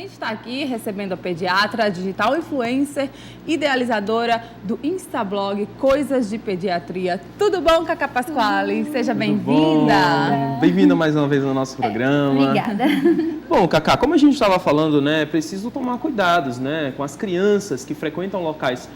gente está aqui recebendo a pediatra, digital influencer, idealizadora do Instablog Coisas de Pediatria. Tudo bom, Cacá Pasquale? Seja bem-vinda. Bem-vinda mais uma vez no nosso programa. Obrigada. Bom, Cacá, como a gente estava falando, né, é preciso tomar cuidados, né, com as crianças que frequentam locais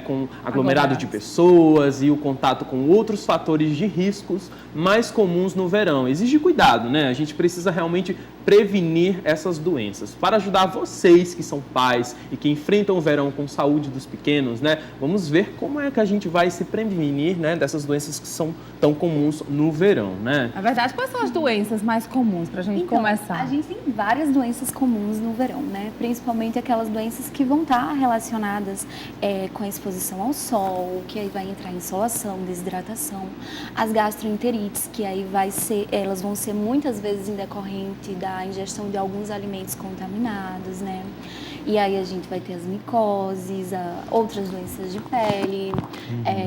com aglomerado de pessoas e o contato com outros fatores de riscos mais comuns no verão. Exige cuidado, né? A gente precisa realmente prevenir essas doenças. Para ajudar vocês que são pais e que enfrentam o verão com saúde dos pequenos, né, vamos ver como é que a gente vai se prevenir, né, dessas doenças que são tão comuns no verão, né? Na verdade, quais são as doenças mais comuns para a gente começar? A gente tem várias doenças comuns no verão, né? Principalmente aquelas doenças que vão estar relacionadas com a exposição ao sol, que aí vai entrar insolação, desidratação, as gastroenterites, que aí elas vão ser muitas vezes em decorrente da ingestão de alguns alimentos contaminados, né? E aí a gente vai ter as micoses, outras doenças de pele,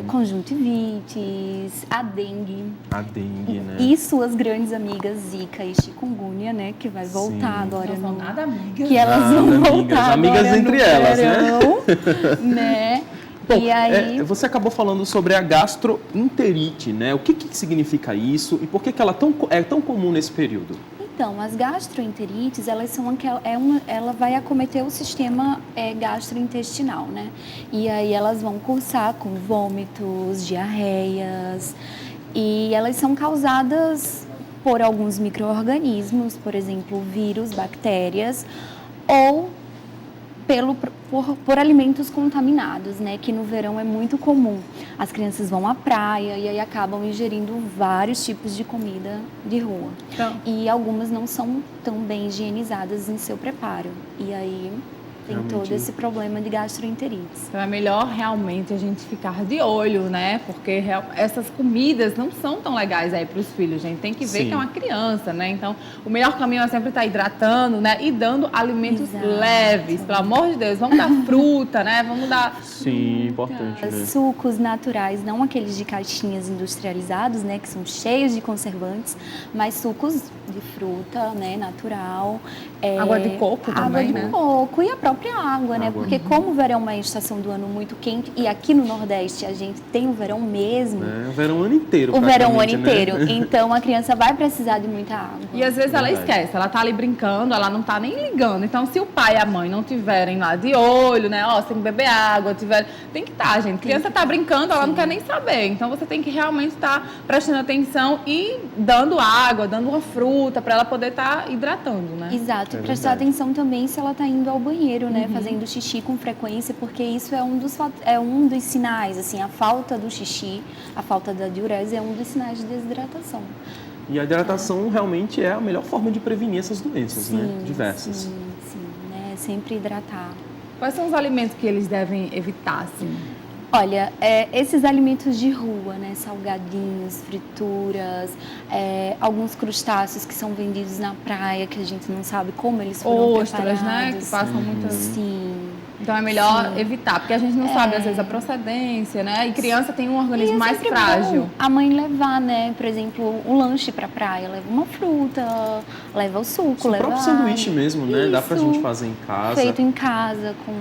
conjuntivites, a dengue. A dengue, né? E suas grandes amigas Zika e chikungunya, né? Que vai voltar agora. Não são nada amigas. Que elas vão voltar amigas agora entre no elas, verão, né? Bom, e aí... você acabou falando sobre a gastroenterite, né? O que significa isso e por que ela é tão comum nesse período? Então, as gastroenterites, ela vai acometer o sistema gastrointestinal, né? E aí elas vão cursar com vômitos, diarreias, e elas são causadas por alguns micro-organismos, por exemplo, vírus, bactérias, ou por alimentos contaminados, né? Que no verão é muito comum. As crianças vão à praia e aí acabam ingerindo vários tipos de comida de rua. Então, E algumas não são tão bem higienizadas em seu preparo. E aí tem todo esse problema de gastroenterites. então é melhor realmente a gente ficar de olho, né? Porque essas comidas não são tão legais aí para os filhos, gente. Tem que ver Sim. que é uma criança, né? Então, o melhor caminho é sempre estar hidratando, né? E dando alimentos Exato. leves, pelo amor de Deus. Vamos dar fruta, né? Vamos dar... Sim, importante, né? Sucos naturais, não aqueles de caixinhas industrializados, né? Que são cheios de conservantes, mas sucos de fruta, né? Natural. Água de coco também, né? Água de coco e a própria água, né? Porque como o verão é uma estação do ano muito quente e aqui no Nordeste a gente tem o verão mesmo. O verão o ano inteiro. O verão o ano praticamente, né? inteiro. Então a criança vai precisar de muita água. E às vezes ela Verdade. esquece, ela tá ali brincando, ela não tá nem ligando. Então, se o pai e a mãe não tiverem lá de olho, né? Ó, você tem que beber água, tem que estar, gente. Criança tá brincando, ela não quer nem saber. Então, você tem que realmente estar prestando atenção e dando água, dando uma fruta para ela poder estar hidratando, né? Exato, É e prestar verdade. atenção também se ela está indo ao banheiro, né? Fazendo xixi com frequência, porque isso é um dos sinais, assim, a falta do xixi, a falta da diurese é um dos sinais de desidratação. E a hidratação realmente é a melhor forma de prevenir essas doenças, né? Diversas. Sim, né? Sempre hidratar. Quais são os alimentos que eles devem evitar, assim? Olha, esses alimentos de rua, né? Salgadinhos, frituras, alguns crustáceos que são vendidos na praia, que a gente não sabe como eles foram Ostras, preparados. né? Que passam muitas... Sim. Então é melhor Sim. evitar, porque a gente não sabe, às vezes, a procedência, né? E criança tem um organismo E é mais sempre frágil. bom a mãe levar, né? Por exemplo, um lanche pra praia, leva uma fruta, leva o suco, O leva próprio sanduíche mesmo, né? Dá pra Isso. gente fazer em casa. feito em casa, com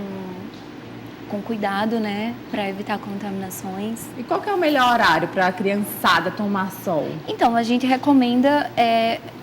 cuidado, né? Pra evitar contaminações. E qual que é o melhor horário para a criançada tomar sol? Então, a gente recomenda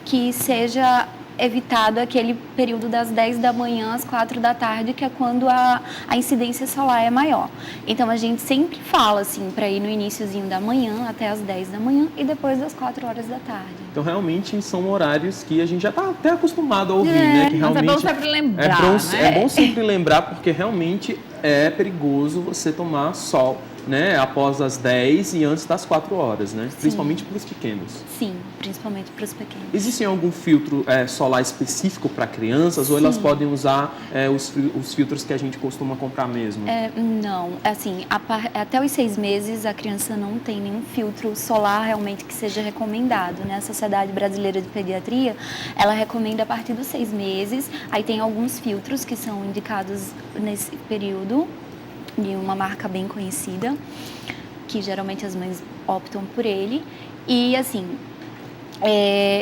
que seja evitado aquele período das 10 da manhã às 4 da tarde, que é quando a incidência solar é maior. Então, a gente sempre fala, assim, para ir no iniciozinho da manhã, até as 10 da manhã, e depois das 4 horas da tarde. Então, realmente, são horários que a gente já está até acostumado a ouvir, né? Que Mas é realmente bom sempre lembrar, é né? bom sempre lembrar, porque realmente é perigoso você tomar sol, né? Após as 10 e antes das 4 horas, né? Principalmente para os pequenos. Sim, principalmente para os pequenos. Existe algum filtro solar específico para crianças ou elas podem usar os filtros que a gente costuma comprar mesmo? Não, assim, até os 6 meses a criança não tem nenhum filtro solar realmente que seja recomendado, né? A Sociedade Brasileira de Pediatria, ela recomenda a partir dos 6 meses, aí tem alguns filtros que são indicados nesse período, de uma marca bem conhecida, que geralmente as mães optam por ele, e assim,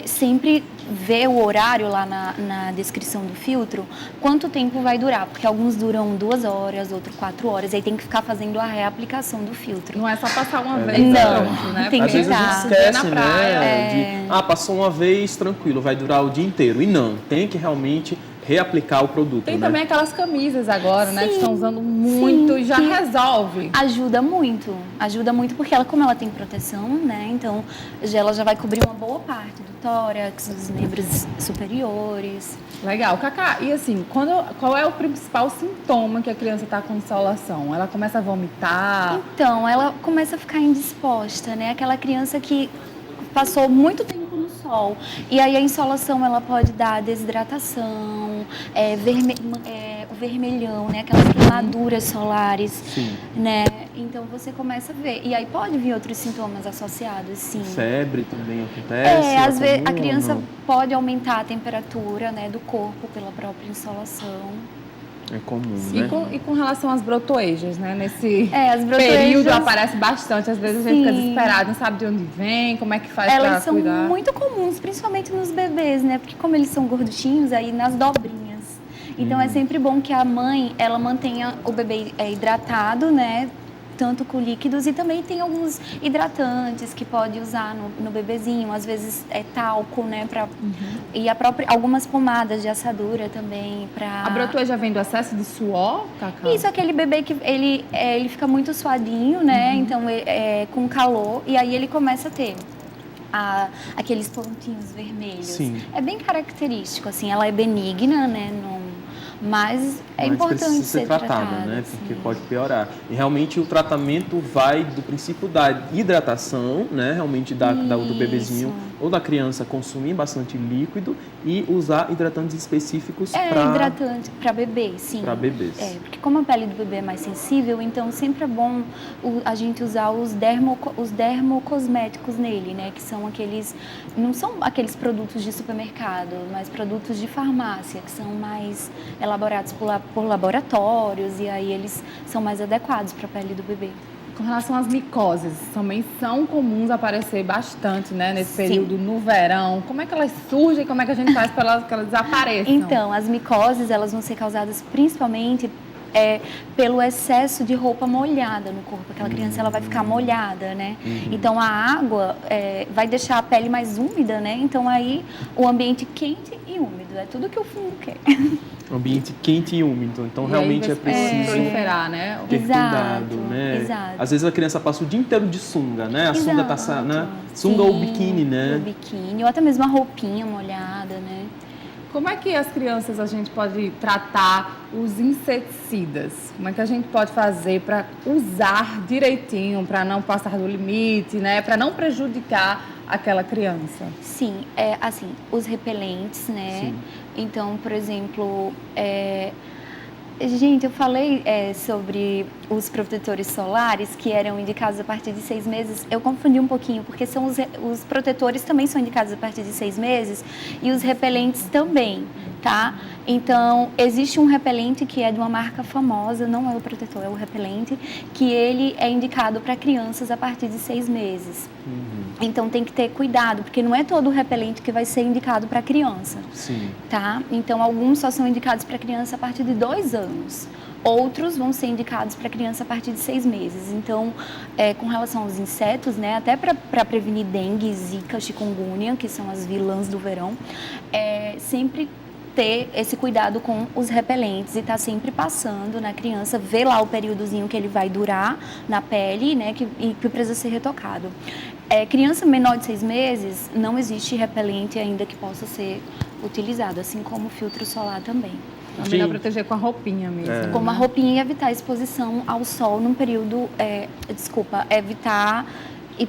sempre ver o horário lá na descrição do filtro, quanto tempo vai durar, porque alguns duram 2 horas, outros 4 horas, aí tem que ficar fazendo a reaplicação do filtro. Não é só passar uma vez, Não, né? tem Às que vezes a gente estar. esquece, Na praia, né? Passou uma vez, tranquilo, vai durar o dia inteiro. E não, tem que realmente reaplicar o produto. Tem né? também aquelas camisas agora, né? Que Sim, estão usando muito e já que resolve. ajuda muito porque como ela tem proteção, né? Então ela já vai cobrir uma boa parte do tórax, dos membros superiores. Legal. Cacá, e assim, qual é o principal sintoma que a criança está com insolação? Ela começa a vomitar? Então, ela começa a ficar indisposta, né? Aquela criança que passou muito tempo no sol. E aí a insolação, ela pode dar desidratação, o vermelhão, né? Aquelas queimaduras solares, Sim. né? Então você começa a ver. E aí pode vir outros sintomas associados, sim. Febre também acontece? Às vezes a comum ou criança não? pode aumentar a temperatura, né, do corpo pela própria insolação. É comum, E né? e com relação às brotoejas, né? Nesse As brotoejas, período aparece bastante. Às vezes a gente fica Sim. desesperado, não sabe de onde vem, como é que faz elas para são cuidar. muito comuns, principalmente nos bebês, né? Porque como eles são gorduchinhos, aí nas dobrinhas. Então é sempre bom que a mãe, ela mantenha o bebê hidratado, né? Tanto com líquidos e também tem alguns hidratantes que pode usar no bebezinho, às vezes é talco, né? E algumas pomadas de assadura também para. A brotoeja vem do excesso de suor, Cacá? Isso, aquele bebê que ele fica muito suadinho, né? Então, com calor, e aí ele começa a ter aqueles pontinhos vermelhos. Sim. É bem característico, assim, ela é benigna, né? Mas é Mas importante precisa ser ser tratada, né? sim. Porque pode piorar. E realmente o tratamento vai do princípio da hidratação, né? Realmente do bebezinho ou da criança consumir bastante líquido e usar hidratantes específicos para hidratante para bebê, sim. Para bebês. Porque como a pele do bebê é mais sensível, então sempre é bom a gente usar os dermocosméticos nele, né? Que são não são aqueles produtos de supermercado, mas produtos de farmácia, que são mais elaborados por laboratórios e aí eles são mais adequados para a pele do bebê. Com relação às micoses, também são comuns aparecer bastante, né? Nesse período no verão. Como é que elas surgem? Como é que a gente faz para que elas desapareçam? Então, as micoses, elas vão ser causadas principalmente pelo excesso de roupa molhada no corpo. Aquela criança, ela vai ficar molhada, né? Então, a água vai deixar a pele mais úmida, né? Então, aí, o ambiente quente e úmido. É tudo que o fungo quer. ambiente quente e úmido. Então, realmente é preciso proliferar, né? ter Exato, cuidado, né? exato. Às vezes a criança passa o dia inteiro de sunga, né? A sunga tá, Exato. né? Sunga ou Sim, biquíni, né? ou biquíni, ou até mesmo a roupinha molhada, né? Como é que as crianças a gente pode tratar os inseticidas? Como é que a gente pode fazer para usar direitinho, para não passar do limite, né? Para não prejudicar aquela criança? Sim, assim, os repelentes, né? Sim. Então, por exemplo, gente, eu falei sobre os protetores solares que eram indicados a partir de 6 meses. Eu confundi um pouquinho, porque os protetores também são indicados a partir de 6 meses e os repelentes também, tá? Então, existe um repelente que é de uma marca famosa, não é o protetor, é o repelente, que ele é indicado para crianças a partir de 6 meses. Então, tem que ter cuidado, porque não é todo o repelente que vai ser indicado para criança. Sim. Tá? Então, alguns só são indicados para criança a partir de 2 anos. Outros vão ser indicados para criança a partir de 6 meses. Então, com relação aos insetos, né, até para prevenir dengue, zika, chikungunya, que são as vilãs do verão, sempre ter esse cuidado com os repelentes e estar sempre passando na criança, ver lá o períodozinho que ele vai durar na pele, né, e que precisa ser retocado. Criança menor de 6 meses, não existe repelente ainda que possa ser utilizado, assim como o filtro solar também. É melhor proteger com a roupinha mesmo. Como a roupinha e evitar exposição ao sol num período, evitar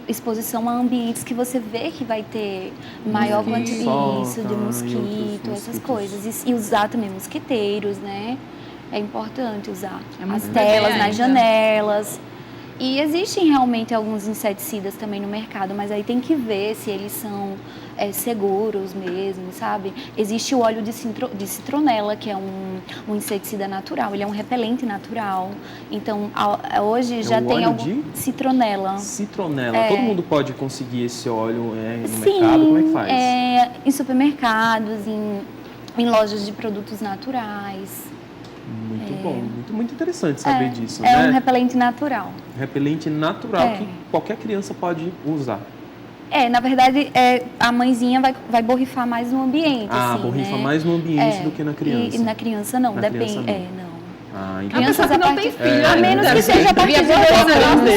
exposição a ambientes que você vê que vai ter maior quantidade de mosquito, essas coisas. E usar também mosquiteiros, né? É importante usar as telas nas janelas. E existem realmente alguns inseticidas também no mercado, mas aí tem que ver se eles são seguros mesmo, sabe? Existe o óleo de citronela, que é um inseticida natural, ele é um repelente natural. Então, hoje já tem algum... Citronela. Citronela. Todo mundo pode conseguir esse óleo no mercado? Como é que faz? Em supermercados, em lojas de produtos naturais. Muito bom, muito interessante saber disso, né? É um repelente natural. Repelente natural que qualquer criança pode usar. Na verdade, a mãezinha vai borrifar mais no ambiente. Assim, borrifa né? mais no ambiente do que na criança. E na criança não, depende. Criança não. Não. Crianças que não tem filho, a menos que seja a partir de 2 anos.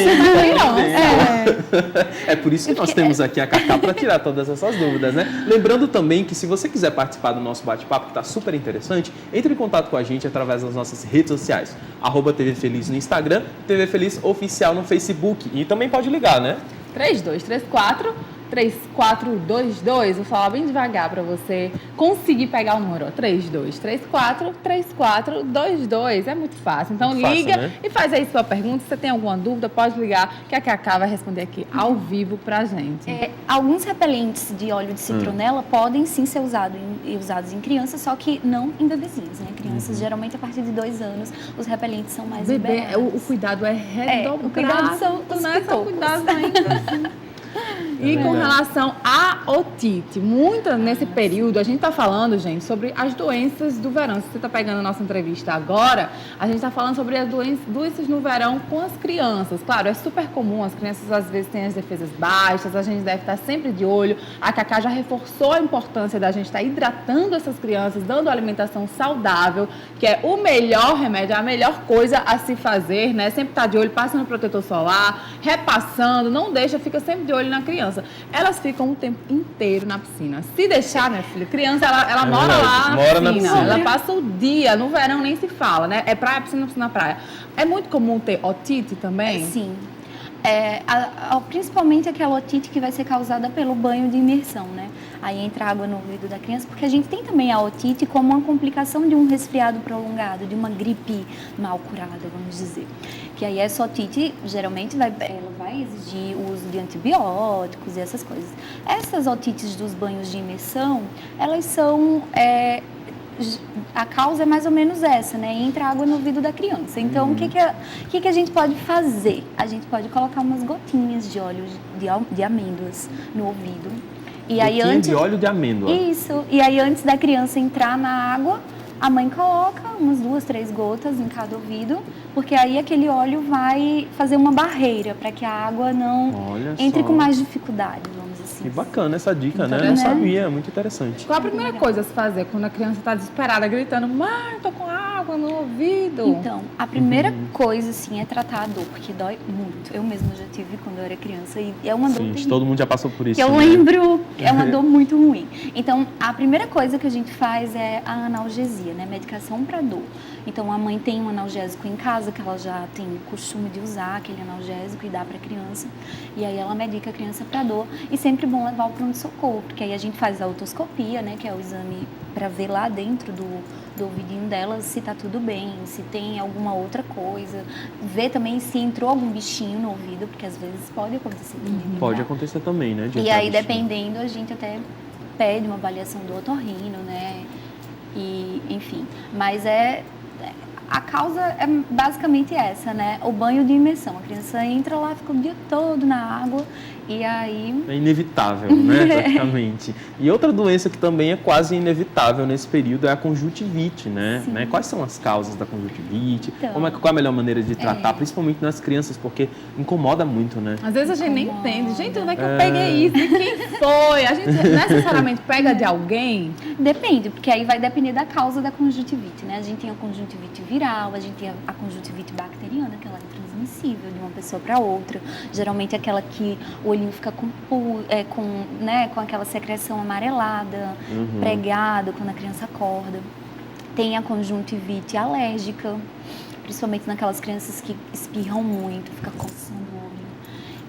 É por isso que nós temos aqui a Cacá para tirar todas essas dúvidas, né? Lembrando também que se você quiser participar do nosso bate-papo, que está super interessante, entre em contato com a gente através das nossas redes sociais. @TV Feliz no Instagram, TV Feliz Oficial no Facebook. E também pode ligar, né? 3234-3422. Vou falar bem devagar para você conseguir pegar o número. 3234-3422. É muito fácil. Então muito liga fácil, né? E faz aí sua pergunta. Se você tem alguma dúvida, pode ligar que a Cacá vai responder aqui ao vivo pra gente. Alguns repelentes de óleo de citronela podem sim ser usados em crianças, só que não em bebezinhos, né? Crianças, geralmente, a partir de 2 anos, os repelentes são mais liberados. O cuidado é redobrado. O cuidado são os pitocos. Cuidado ainda assim. E com relação à otite, nesse período, a gente está falando, gente, sobre as doenças do verão. Se você está pegando a nossa entrevista agora, a gente está falando sobre as doenças no verão com as crianças. Claro, é super comum, as crianças às vezes têm as defesas baixas, a gente deve estar sempre de olho. A Cacá já reforçou a importância da gente estar hidratando essas crianças, dando alimentação saudável, que é o melhor remédio, a melhor coisa a se fazer, né? Sempre estar de olho, passa no protetor solar, repassando, não deixa, fica sempre de olho na criança. Elas ficam o tempo inteiro na piscina. Se deixar, minha filha, criança, ela mora lá na piscina. Ela passa o dia, no verão nem se fala, né? É praia, piscina, praia. É muito comum ter otite também? Sim. Principalmente aquela otite que vai ser causada pelo banho de imersão, né? Aí entra água no ouvido da criança, porque a gente tem também a otite como uma complicação de um resfriado prolongado, de uma gripe mal curada, vamos dizer. Que aí essa otite, geralmente, ela vai exigir o uso de antibióticos e essas coisas. Essas otites dos banhos de imersão, elas são... a causa é mais ou menos essa, né? Entra água no ouvido da criança. Então, o que a gente pode fazer? A gente pode colocar umas gotinhas de óleo de amêndoas no ouvido. E aí, de óleo de amêndoa. Isso. E aí, antes da criança entrar na água, a mãe coloca umas 2, 3 gotas em cada ouvido, porque aí aquele óleo vai fazer uma barreira para que a água não entre com mais dificuldade, vamos dizer assim. Que bacana essa dica, né? Não sabia, muito interessante. Qual a primeira coisa a se fazer quando a criança está desesperada, gritando, mãe, tô com água no ouvido? Então, a primeira coisa, assim, é tratar a dor, porque dói muito. Eu mesma já tive quando eu era criança e é uma dor terrível. Todo mundo já passou por isso, Eu lembro, é uma dor muito ruim. Então, a primeira coisa que a gente faz é a analgesia, né? Medicação para dor. Então, a mãe tem um analgésico em casa, que ela já tem o costume de usar aquele analgésico e dá para a criança. E aí ela medica a criança para dor. E sempre bom levar o pronto-socorro, porque aí a gente faz a otoscopia, né? Que é o exame para ver lá dentro do ouvidinho dela se tá tudo bem, se tem alguma outra coisa. Ver também se entrou algum bichinho no ouvido, porque às vezes pode acontecer também. Pode acontecer também, né? E aí, dependendo, a gente até pede uma avaliação do otorrino, né? E, enfim, mas a causa é basicamente essa, né? O banho de imersão. A criança entra lá, fica o dia todo na água e aí... É inevitável, né? Praticamente. E outra doença que também é quase inevitável nesse período é a conjuntivite, né? Quais são as causas da conjuntivite? Então, qual é a melhor maneira de tratar, principalmente nas crianças, porque incomoda muito, né? Às vezes a gente nem entende. Gente, onde é que eu peguei isso? De quem foi? A gente necessariamente pega de alguém? Depende, porque aí vai depender da causa da conjuntivite, né? A gente tem a conjuntivite viral, a gente tem a conjuntivite bacteriana, que ela é transmissível de uma pessoa para outra. Geralmente aquela que o olhinho fica com aquela secreção amarelada, pregado quando a criança acorda. Tem a conjuntivite alérgica, principalmente naquelas crianças que espirram muito, fica coçando o olho.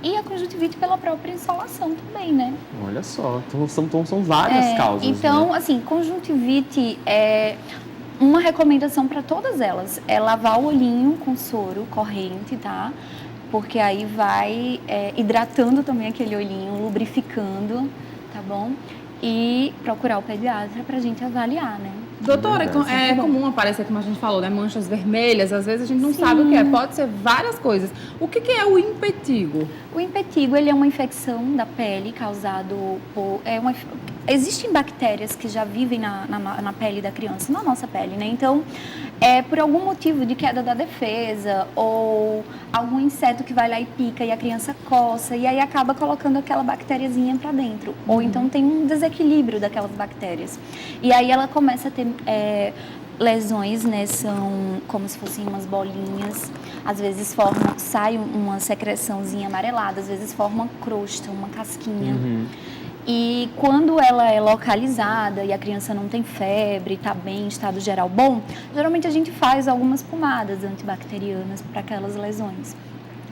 E a conjuntivite pela própria insolação também, né? Olha só, então são várias causas. Então, né? assim, conjuntivite é... Uma recomendação para todas elas é lavar o olhinho com soro corrente, tá? porque aí vai hidratando também aquele olhinho, lubrificando, tá bom? E procurar o pediatra pra gente avaliar, né? Doutora, é comum aparecer, como a gente falou, né? Manchas vermelhas, às vezes a gente não sabe o que é. Pode ser várias coisas. O que é o impetigo? O impetigo, ele é uma infecção da pele causado por... Existem bactérias que já vivem na pele da criança, na nossa pele, né? Então, por algum motivo de queda da defesa ou algum inseto que vai lá e pica e a criança coça e aí acaba colocando aquela bactériazinha para dentro. Ou então tem um desequilíbrio daquelas bactérias. E aí ela começa a ter lesões, né? São como se fossem umas bolinhas. Às vezes sai uma secreçãozinha amarelada, às vezes forma crosta, uma casquinha. E quando ela é localizada e a criança não tem febre, está bem, estado geral bom, geralmente a gente faz algumas pomadas antibacterianas para aquelas lesões.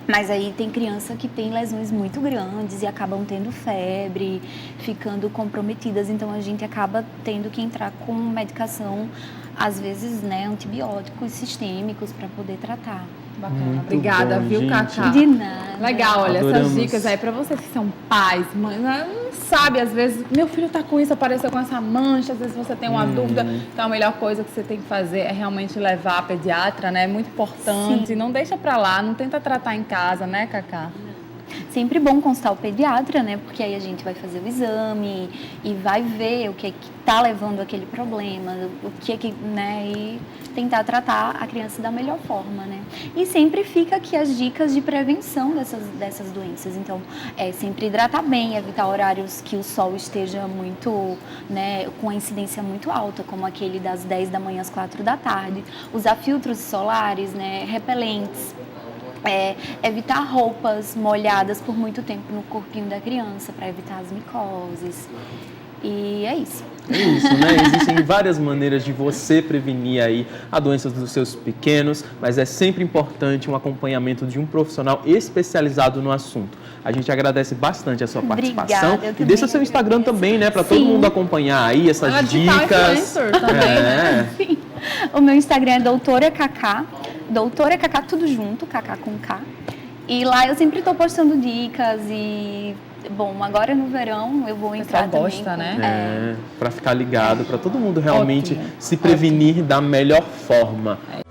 Mas aí tem criança que tem lesões muito grandes e acabam tendo febre, ficando comprometidas, então a gente acaba tendo que entrar com medicação, às vezes, né, antibióticos sistêmicos para poder tratar. Bacana. Muito Obrigada, bom, viu, gente. Cacá? De nada. Legal, olha, Adoramos. essas dicas aí pra vocês que são pais, mães, não sabe, às vezes, meu filho tá com isso, apareceu com essa mancha, às vezes você tem uma dúvida, então a melhor coisa que você tem que fazer é realmente levar a pediatra, né? É muito importante. Sim. Não deixa pra lá, não tenta tratar em casa, né, Cacá? Sempre bom consultar o pediatra, né? Porque aí a gente vai fazer o exame e vai ver o que é que tá levando aquele problema, o que é que, né? E tentar tratar a criança da melhor forma, né? E sempre fica aqui as dicas de prevenção dessas doenças. Então, sempre hidratar bem, evitar horários que o sol esteja muito, né? Com a incidência muito alta, como aquele das 10 da manhã às 4 da tarde. Usar filtros solares, né? Repelentes. Evitar roupas molhadas por muito tempo no corpinho da criança para evitar as micoses. E é isso. É isso, né? Existem várias maneiras de você prevenir aí a doença dos seus pequenos, mas é sempre importante um acompanhamento de um profissional especializado no assunto. A gente agradece bastante a sua participação. Obrigada, E deixa seu Instagram agradeço. também, né? Para todo Sim. mundo acompanhar aí essas Ela é digital dicas. influencer também, né? Sim. O meu Instagram é Doutora Cacá. Doutora Cacá, tudo junto, Cacá com K. E lá eu sempre estou postando dicas e... Bom, agora no verão eu vou entrar também. Gosta, né? Para ficar ligado, para todo mundo realmente Ótimo, se prevenir da melhor forma. É